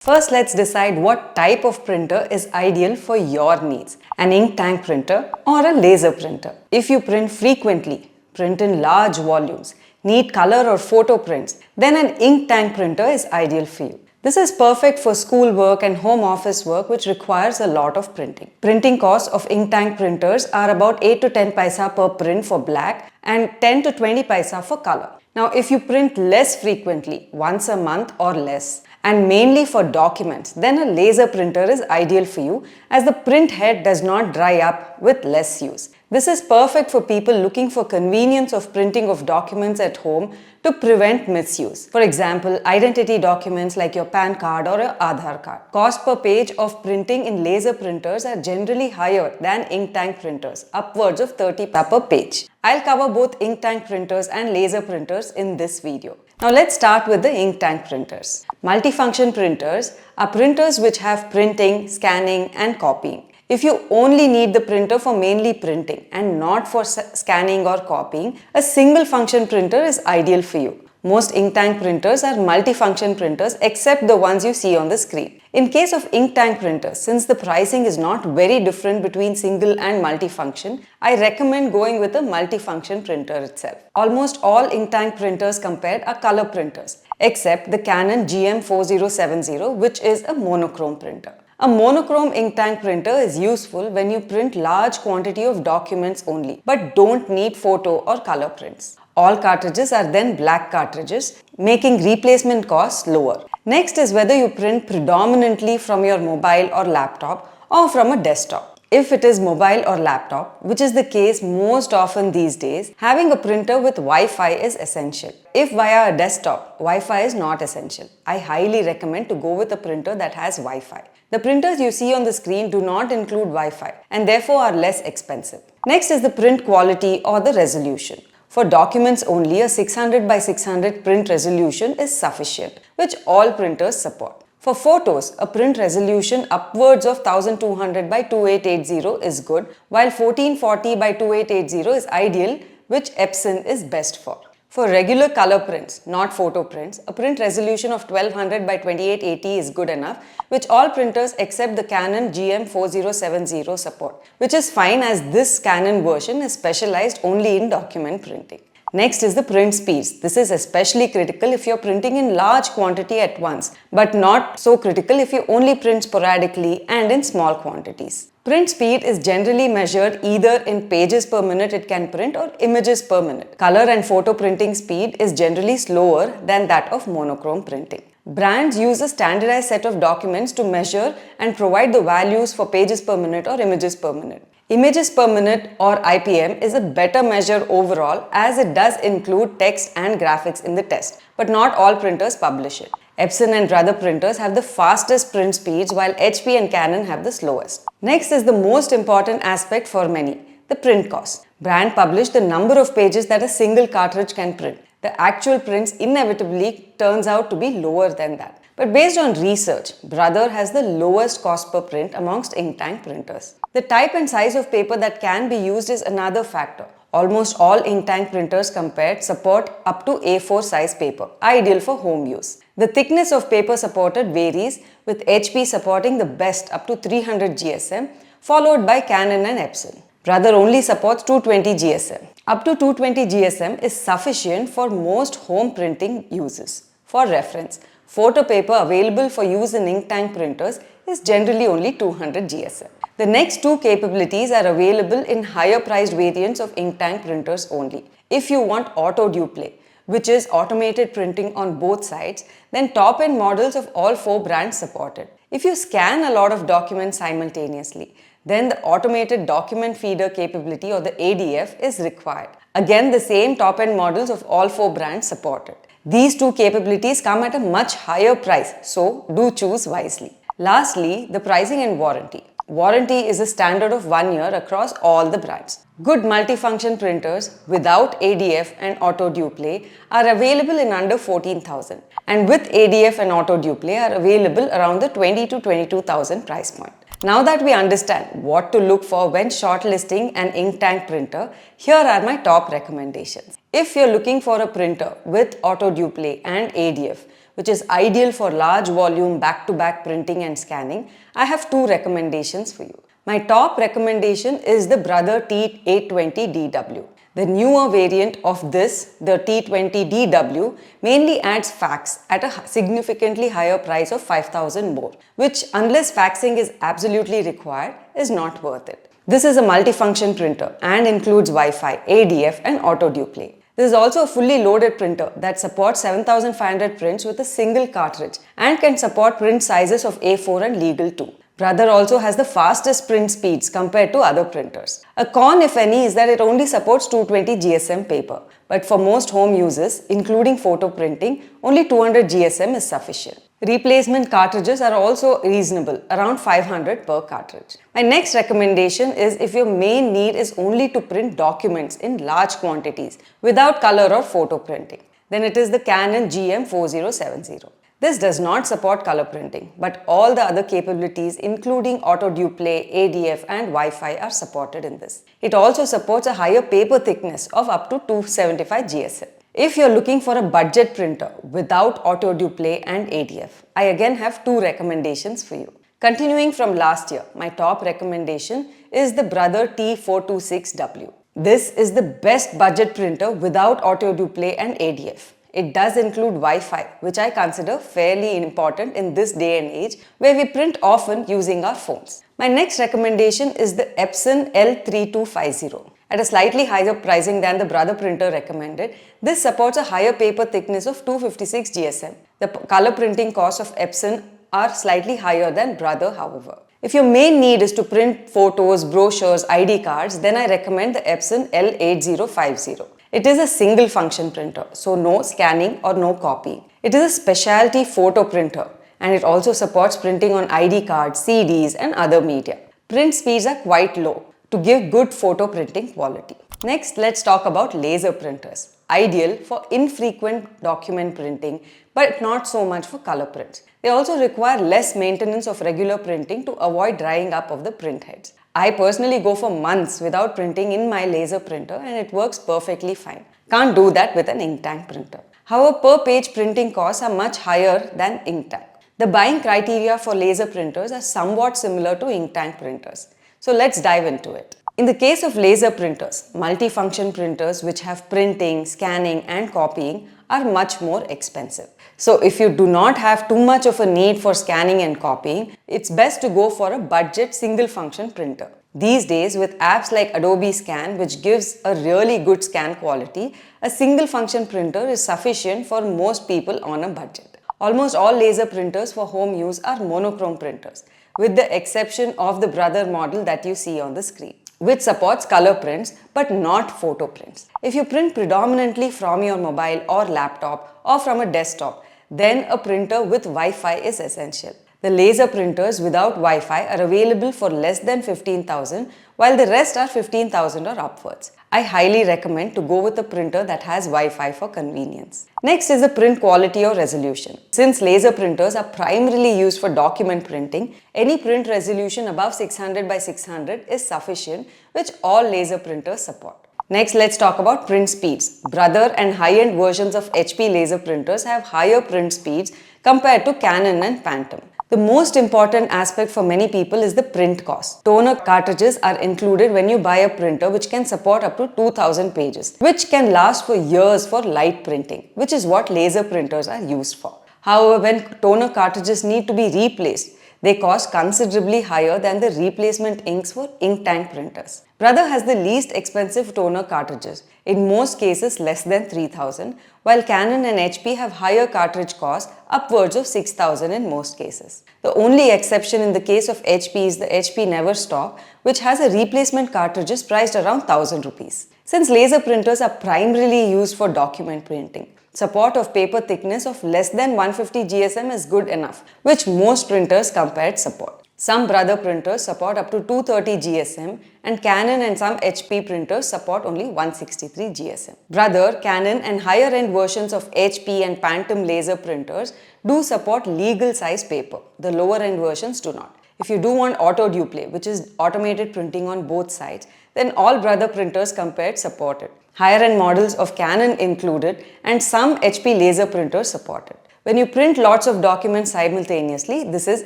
First, let's decide what type of printer is ideal for your needs, an ink tank printer or a laser printer. If you print frequently, print in large volumes, need color or photo prints, then an ink tank printer is ideal for you. This is perfect for school work and home office work which requires a lot of printing. Printing costs of ink tank printers are about 8 to 10 paisa per print for black and 10 to 20 paisa for color. Now, if you print less frequently, once a month or less, and mainly for documents, then a laser printer is ideal for you as the print head does not dry up with less use. This is perfect for people looking for convenience of printing of documents at home to prevent misuse. For example, identity documents like your PAN card or your Aadhaar card. Cost per page of printing in laser printers are generally higher than ink tank printers, upwards of 30 per page. I'll cover both ink tank printers and laser printers in this video. Now let's start with the ink tank printers. Multifunction printers are printers which have printing, scanning and copying. If you only need the printer for mainly printing and not for scanning or copying, a single function printer is ideal for you. Most ink tank printers are multifunction printers except the ones you see on the screen. In case of ink tank printers, since the pricing is not very different between single and multifunction, I recommend going with a multifunction printer itself. Almost all ink tank printers compared are color printers, except the Canon GM4070, which is a monochrome printer. A monochrome ink tank printer is useful when you print large quantity of documents only, but don't need photo or color prints. All cartridges are then black cartridges, making replacement costs lower. Next is whether you print predominantly from your mobile or laptop or from a desktop. If it is mobile or laptop, which is the case most often these days, having a printer with Wi-Fi is essential. If via a desktop, Wi-Fi is not essential. I highly recommend to go with a printer that has Wi-Fi. The printers you see on the screen do not include Wi-Fi and therefore are less expensive. Next is the print quality or the resolution. For documents only, a 600 by 600 print resolution is sufficient, which all printers support. For photos, a print resolution upwards of 1200 by 2880 is good, while 1440 by 2880 is ideal, which Epson is best for. For regular color prints, not photo prints, a print resolution of 1200 by 2880 is good enough, which all printers except the Canon GM4070 support, which is fine as this Canon version is specialized only in document printing. Next is the print speeds. This is especially critical if you're printing in large quantity at once, but not so critical if you only print sporadically and in small quantities. Print speed is generally measured either in pages per minute it can print or images per minute. Color and photo printing speed is generally slower than that of monochrome printing. Brands use a standardized set of documents to measure and provide the values for pages per minute or images per minute. Images per minute or IPM is a better measure overall as it does include text and graphics in the test, but not all printers publish it. Epson and other printers have the fastest print speeds while HP and Canon have the slowest. Next is the most important aspect for many, the print cost. Brand publish the number of pages that a single cartridge can print. The actual prints inevitably turns out to be lower than that. But based on research, Brother has the lowest cost per print amongst ink tank printers. The type and size of paper that can be used is another factor. Almost all ink tank printers compared support up to A4 size paper, ideal for home use. The thickness of paper supported varies, with HP supporting the best up to 300 GSM, followed by Canon and Epson. Brother only supports 220 GSM. Up to 220 GSM is sufficient for most home printing uses. For reference, photo paper available for use in ink tank printers is generally only 200 GSM. The next two capabilities are available in higher priced variants of ink tank printers only. If you want auto duplay, which is automated printing on both sides, then top-end models of all four brands support it. If you scan a lot of documents simultaneously, then the automated document feeder capability or the ADF is required. Again, the same top-end models of all four brands support it. These two capabilities come at a much higher price, so do choose wisely. Lastly, the pricing and warranty. Warranty is a standard of 1 year across all the brands. Good multifunction printers without ADF and auto duplay are available in under 14,000, and with ADF and auto duplay are available around the 20 to 22,000 price point. Now that we understand what to look for when shortlisting an ink tank printer, here are my top recommendations. If you're looking for a printer with auto duplay and ADF, which is ideal for large volume back-to-back printing and scanning, I have two recommendations for you. My top recommendation is the Brother T820DW. The newer variant of this, the T20DW, mainly adds fax at a significantly higher price of 5,000 more, which, unless faxing is absolutely required, is not worth it. This is a multifunction printer and includes Wi-Fi, ADF and auto duplay. This is also a fully loaded printer that supports 7,500 prints with a single cartridge and can support print sizes of A4 and legal too. Brother also has the fastest print speeds compared to other printers. A con, if any, is that it only supports 220 GSM paper. But for most home uses, including photo printing, only 200 GSM is sufficient. Replacement cartridges are also reasonable, around 500 per cartridge. My next recommendation is if your main need is only to print documents in large quantities without color or photo printing, then it is the Canon GM4070. This does not support color printing, but all the other capabilities including auto duplay, ADF and Wi-Fi are supported in this. It also supports a higher paper thickness of up to 275 GSM. If you're looking for a budget printer without auto duplay and ADF, I again have two recommendations for you. Continuing from last year, my top recommendation is the Brother T426W. This is the best budget printer without auto duplay and ADF. It does include Wi-Fi, which I consider fairly important in this day and age where we print often using our phones. My next recommendation is the Epson L3250. At a slightly higher pricing than the Brother printer recommended, this supports a higher paper thickness of 256 GSM. The color printing costs of Epson are slightly higher than Brother, however. If your main need is to print photos, brochures, ID cards, then I recommend the Epson L8050. It is a single function printer, so no scanning or no copying. It is a specialty photo printer and it also supports printing on ID cards, CDs and other media. Print speeds are quite low to give good photo printing quality. Next, let's talk about laser printers. Ideal for infrequent document printing, but not so much for color prints. They also require less maintenance of regular printing to avoid drying up of the print heads. I personally go for months without printing in my laser printer and it works perfectly fine. Can't do that with an ink tank printer. However, per page printing costs are much higher than ink tank. The buying criteria for laser printers are somewhat similar to ink tank printers. So let's dive into it. In the case of laser printers, multifunction printers which have printing, scanning and copying are much more expensive. So if you do not have too much of a need for scanning and copying, it's best to go for a budget single function printer. These days, with apps like Adobe Scan, which gives a really good scan quality, a single function printer is sufficient for most people on a budget. Almost all laser printers for home use are monochrome printers, with the exception of the Brother model that you see on the screen, which supports color prints but not photo prints. If you print predominantly from your mobile or laptop or from a desktop, then a printer with Wi-Fi is essential. The laser printers without Wi-Fi are available for less than 15,000, while the rest are 15,000 or upwards. I highly recommend to go with a printer that has Wi-Fi for convenience. Next is the print quality or resolution. Since laser printers are primarily used for document printing, any print resolution above 600 by 600 is sufficient, which all laser printers support. Next, let's talk about print speeds. Brother and high-end versions of HP laser printers have higher print speeds compared to Canon and Phantom. The most important aspect for many people is the print cost. Toner cartridges are included when you buy a printer which can support up to 2000 pages, which can last for years for light printing, which is what laser printers are used for. However, when toner cartridges need to be replaced, they cost considerably higher than the replacement inks for ink tank printers. Brother has the least expensive toner cartridges, in most cases less than 3000, while Canon and HP have higher cartridge costs, upwards of 6000 in most cases. The only exception in the case of HP is the HP Neverstock, which has a replacement cartridges priced around 1000 rupees. Since laser printers are primarily used for document printing, support of paper thickness of less than 150 GSM is good enough, which most printers compared support. Some Brother printers support up to 230 GSM and Canon and some HP printers support only 163 GSM. Brother, Canon and higher end versions of HP and Phantom laser printers do support legal size paper. The lower end versions do not. If you do want auto duplay, which is automated printing on both sides, then all Brother printers compared support it. Higher end models of Canon included and some HP laser printers support it. When you print lots of documents simultaneously, this is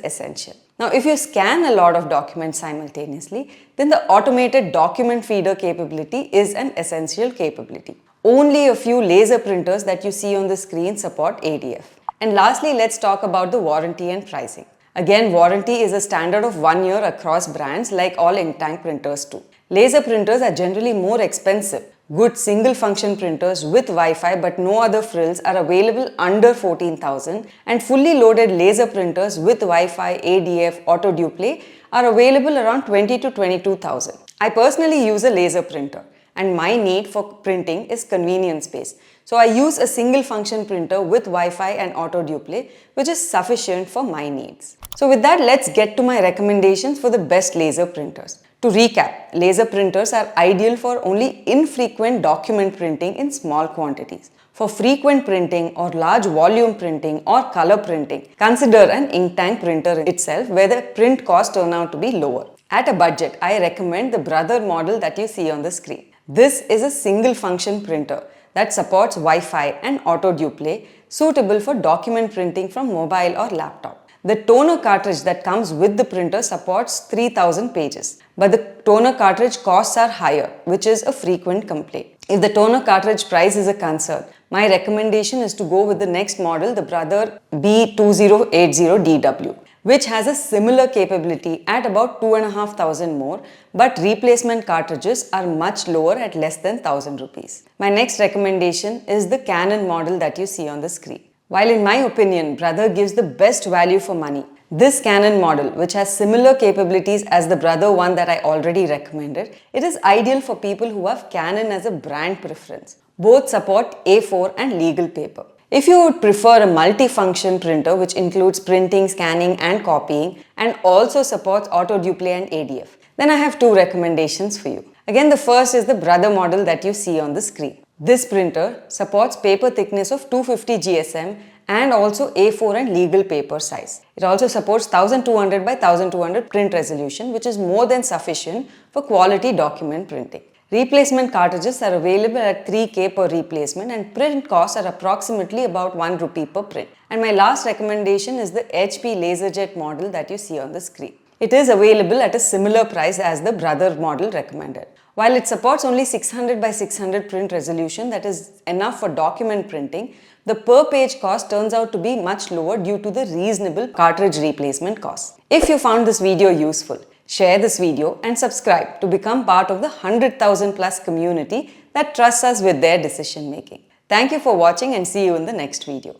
essential. Now, if you scan a lot of documents simultaneously, then the automated document feeder capability is an essential capability. Only a few laser printers that you see on the screen support ADF. And lastly, let's talk about the warranty and pricing. Again, warranty is a standard of 1 year across brands like all ink tank printers too. Laser printers are generally more expensive. Good single function printers with Wi-Fi but no other frills are available under 14,000, and fully loaded laser printers with Wi-Fi, ADF, auto duplay are available around 20 to 22,000. I personally use a laser printer and my need for printing is convenience based. So I use a single function printer with Wi-Fi and auto duplay, which is sufficient for my needs. So with that, let's get to my recommendations for the best laser printers. To recap, laser printers are ideal for only infrequent document printing in small quantities. For frequent printing or large volume printing or color printing, consider an ink tank printer itself where the print costs turn out to be lower. At a budget, I recommend the Brother model that you see on the screen. This is a single function printer that supports Wi-Fi and auto duplay, suitable for document printing from mobile or laptop. The toner cartridge that comes with the printer supports 3000 pages, but the toner cartridge costs are higher, which is a frequent complaint. If the toner cartridge price is a concern, my recommendation is to go with the next model, the Brother B2080DW, which has a similar capability at about 2,500 more, but replacement cartridges are much lower at less than 1000 rupees. My next recommendation is the Canon model that you see on the screen. While in my opinion, Brother gives the best value for money, this Canon model, which has similar capabilities as the Brother one that I already recommended, it is ideal for people who have Canon as a brand preference. Both support A4 and legal paper. If you would prefer a multi-function printer which includes printing, scanning and copying and also supports auto duplay and ADF, then I have two recommendations for you. Again, the first is the Brother model that you see on the screen. This printer supports paper thickness of 250 GSM and also A4 and legal paper size. It also supports 1200 by 1200 print resolution, which is more than sufficient for quality document printing. Replacement cartridges are available at 3K per replacement and print costs are approximately about 1 rupee per print. And my last recommendation is the HP LaserJet model that you see on the screen. It is available at a similar price as the Brother model recommended. While it supports only 600 by 600 print resolution, that is enough for document printing, the per page cost turns out to be much lower due to the reasonable cartridge replacement cost. If you found this video useful, share this video and subscribe to become part of the 100,000 plus community that trusts us with their decision making. Thank you for watching and see you in the next video.